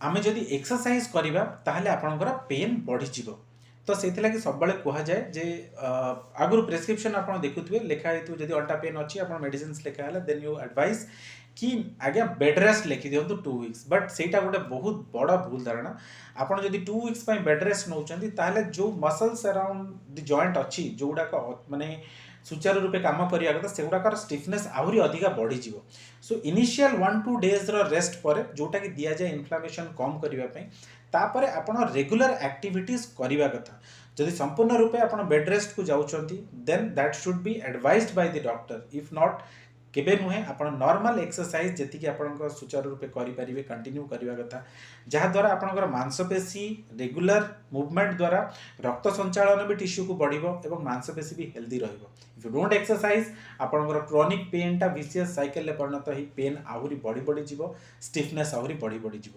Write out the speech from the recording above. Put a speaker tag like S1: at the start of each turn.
S1: आमे जदि एक्सरसाइज करिबा ताहले आपनकर पेन बढ़ी जिवो। तो सेति लागि सब बेले कुहा जाए जे आगुर प्रेस्क्रिप्शन आपन देखुथुवे लेखा हेतु जदि अल्टा पेन अछि आपन मेडिसिन्स लेखा हला देन यू एडवाइस कि आज्ञा बेड रेस्ट लिखि दियंतु 2 वीक्स, बट सेटा गोटे बहुत बड़ा भूल धारणा। आपन जदि 2 वीक्स पई बेड रेस्ट नउचंती ताहले जो मसल्स अराउंड द जॉइंट अछि जोडा का माने सुचारू रूपे काम करिया कथा सेगुडाकर स्टिफनेस आहुरी अधिका बढ़ी जिवो। सो इनिशियल 1-2 डेज रेस्ट पर जोटा कि दिया जाए इन्फ्लामेशन कम करने तापर आपण रेगुलर एक्टिविटीज करने कथा। जदि संपूर्ण रूपे आपण बेड रेस्ट को जाउछंती then that should be advised by the doctor. If not केबे नुहे आपण नॉर्मल एक्सरसाइज जेतिकी आपण सुचारू रूपे करि परिबे कंटिन्यू करबा कथा, जहाँ द्वारा आपणकर मांसपेशी रेगुलर मूवमेंट द्वारा रक्त संचालन भी टिश्यू को बढ़िबो एवं मांसपेशी भी हेल्दी रहइबो। इफ यू डोंट एक्सरसाइज आपणकर क्रोनिक पेन टा विशियस साइकिल ले परिणत ही पेन आहुरी बढ़ी बढ़ी जिवो, स्टिफनेस आहुरी बढ़ी बढ़ी जिवो।